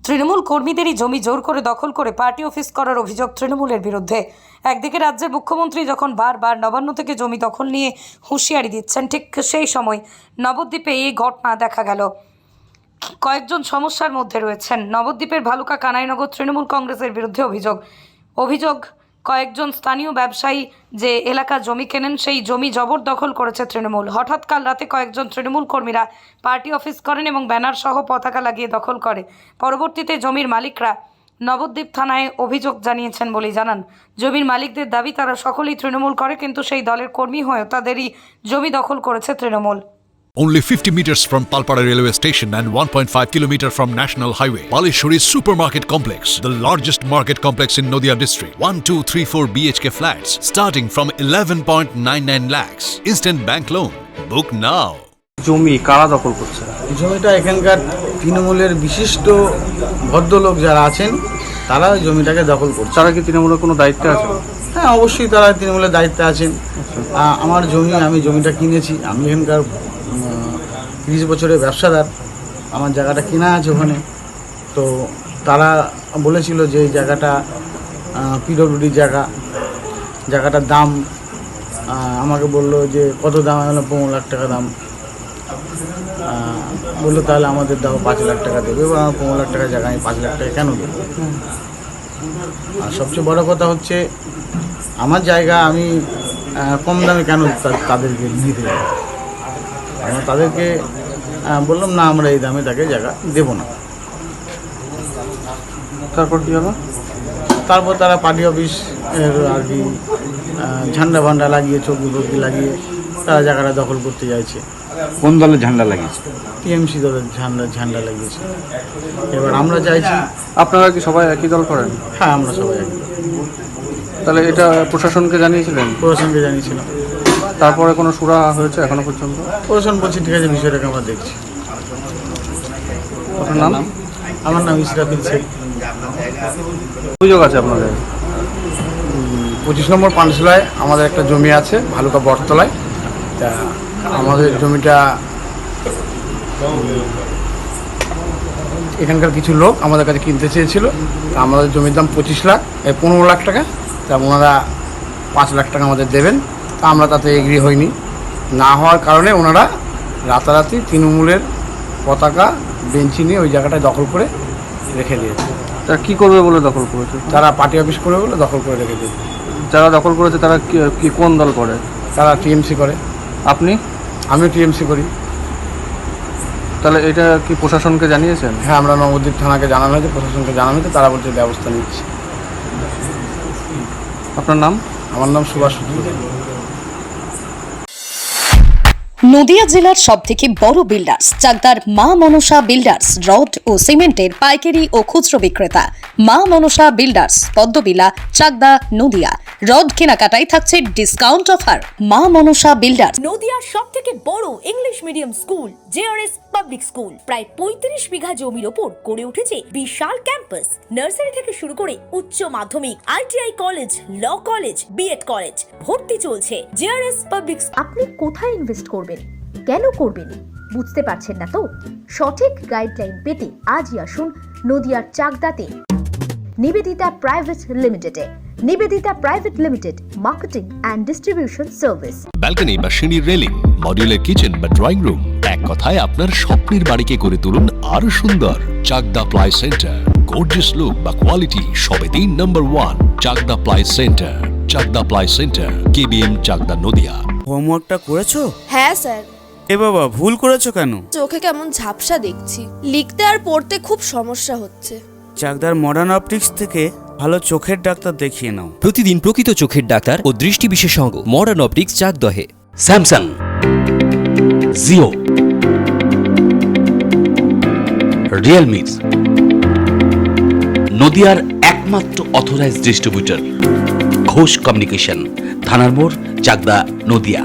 তৃণমূল কর্মীদেরই জমি জোর করে দখল করে পার্টি অফিস করার অভিযোগ তৃণমূলের বিরুদ্ধে। একদিকে রাজ্যের মুখ্যমন্ত্রী যখন বারবার নবান্ন থেকে জমি দখল নিয়ে হুঁশিয়ারি দিচ্ছেন, ঠিক সেই সময় নবদ্বীপে এই ঘটনা দেখা গেল। কয়েকজন সমস্যার মধ্যে রয়েছেন। নবদ্বীপের ভালুকা কানাইনগর তৃণমূল কংগ্রেসের বিরুদ্ধে অভিযোগ কয়েকজন স্থানীয় ব্যবসায়ী যে এলাকা জমি কেনেন, সেই জমি জবরদখল করেছে তৃণমূল। হঠাৎ কাল রাতে কয়েকজন তৃণমূল কর্মীরা পার্টি অফিস করেন এবং ব্যানার সহ পতাকা লাগিয়ে দখল করে। পরবর্তীতে জমির মালিকরা নবদ্বীপ থানায় অভিযোগ জানিয়েছেন বলেই জানান। জমির মালিকদের দাবি তারা সকলেই তৃণমূল করে, কিন্তু সেই দলের কর্মী হয়েও তাদেরই জমি দখল করেছে Trinamool. Only 50 meters from Palpara railway station and 1.5 kilometer from National Highway, Palishuri Supermarket Complex, the largest market complex in Nadia district. 1, 2, 3, 4 BHK flats starting from 11.99 lakhs. Instant bank loan. Book now. জমি কারা দখল করছে? জমিটা এখানকার তৃণমূলের বিশিষ্ট ভদ্রলোক যারা আছেন তারা ওই জমিটাকে দখল করছে। তারা কি তৃণমূলের কোনো দায়িত্বে আছে? হ্যাঁ, অবশ্যই তারা তৃণমূলের দায়িত্বে আছেন। আমার আমি জমিটা কিনেছি। আমি এখানকার 30 বছরের ব্যবসাদার। আমার জায়গাটা কেনা আছে ওখানে। তো তারা বলেছিল যে এই জায়গাটা পিডব্লিউডির জায়গাটার দাম আমাকে বললো যে কত দাম, আমি বললাম 15 লাখ টাকা দাম। বললো তাহলে আমাদের দাও 5 লাখ টাকা দেবে। এবার আমার 15 লাখ টাকা জায়গা আমি 5 লাখ টাকা কেন দেবো? আর সবচেয়ে বড় কথা হচ্ছে আমার জায়গা আমি কম দামে কেন তাদেরকে নিতে যাবো? আমরা তাদেরকে বললাম না, আমরা এই দামে তাকে জায়গা দেব না। তারপর কী হলো? তারপর তারা পার্টি অফিস আর কি ঝান্ডা ভান্ডা লাগিয়ে, চৌকি লাগিয়ে তারা জায়গাটা দখল করতে চাইছে। কোন দলের ঝান্ডা লাগিয়েছে? টিএমসি দলের ঝান্ডা লাগিয়েছে। এবার আমরা চাইছি। আপনারা কি সবাই একই দল করেন? হ্যাঁ, আমরা সবাই একই। তাহলে এটা প্রশাসনকে জানিয়েছিলেন? প্রশাসনকে জানিয়েছিলাম। তারপরে কোনো সুরা হয়েছে এখনো পর্যন্ত? প্রশাসন বলছি ঠিক আছে, বিষয়টাকে আমরা দেখছি। আপনার নাম? আমার নাম ইসরাফিল শেখ। অভিযোগ আছে আপনাদের? 25 নম্বর পানশালায় আমাদের একটা জমি আছে, ভালুকা বটতলায়। তা আমাদের জমিটা এখানকার কিছু লোক আমাদের কাছে কিনতে চেয়েছিল। তা আমাদের জমির দাম 15 লাখ টাকা। তা ওনারা 5 লাখ টাকা আমাদের দেবেন। তা আমরা তাতে এগ্রি হইনি। না হওয়ার কারণে ওনারা রাতারাতি তৃণমূলের পতাকা বেঞ্চি নিয়ে ওই জায়গাটায় দখল করে রেখে দিয়েছে। তারা কী করবে বলে দখল করেছে? তারা পার্টি অফিস করে বলে দখল করে রেখে দিয়েছে। যারা দখল করেছে তারা কি কোন দল করে? তারা টিএমসি করে। আপনি? আমিও টিএমসি করি। তাহলে এটা কি প্রশাসনকে জানিয়েছেন? হ্যাঁ, আমরা নবদ্বীপ থানাকে জানানো হয়েছে, প্রশাসনকে জানানো হয়েছে। তারা বলছে ব্যবস্থা নিচ্ছে। আপনার নাম? আমার নাম সুভাষ সূত্র। নদিয়া জেলার সবথেকে বড় বিল্ডার্স চাকদার মা মনসা বিল্ডার্স, রড ও সিমেন্টের পাইকারি ও খুচরো বিক্রেতা। মা মনসা বিল্ডার্স, পদ্মবিলা, চাকদা, নদিয়া। রড কেনাকাটায় থাকছে ডিসকাউন্ট অফার। মা মনসা বিল্ডার্স। নদিয়ার সবথেকে বড় English medium school JRS public school, প্রায় 35 বিঘা জমির ওপর গড়ে উঠেছে বিশাল ক্যাম্পাস। নার্সারি থেকে শুরু করে উচ্চ মাধ্যমিক, ITI college, law college, BEd college, ভর্তি চলছে। JRS public. আপনি কোথায় ইনভেস্ট করবেন, কেন করবেন বুঝতে পারছেন না তো? সঠিক গাইডলাইন পেতে আজই আসুন নদিয়ার চাকদাতে নিবেদিতা প্রাইভেট লিমিটেডে। Nivedita private limited, marketing and distribution service. Balcony বা সিঁড়ির রেলিং, মডিউলার কিচেন বা ড্রয়িং রুম, এক কথায় আপনার স্বপ্নের বাড়িকে করে তুলুন আরো সুন্দর। Chakdaha ply centre, gorgeous look বা কোয়ালিটি সবেতেই number 1। Chakdaha ply centre, Chakdaha ply centre, KBM, Chakdaha, Nadia. হোমওয়ার্কটা করেছো? হ্যাঁ স্যার। এ বাবা, ভুল করেছো কেন? চোখে কেমন ঝাপসা দেখছি, লিখতে আর পড়তে খুব সমস্যা হচ্ছে। চাকদার মডার্ন অপটিক্স থেকে ভালো চোখের ডাক্তার দেখিয়ে নাও। প্রতিদিন প্রকৃত চোখের ডাক্তার ও দৃষ্টি বিশেষজ্ঞ মডার্ন অপটিক্স, চাকদহে। স্যামসাং, জিও, রিয়েলমি, নদিয়ার একমাত্র অথরাইজড ডিস্ট্রিবিউটর ঘোষ কমিউনিকেশন, থানার মোড়, চাকদা, নদিয়া।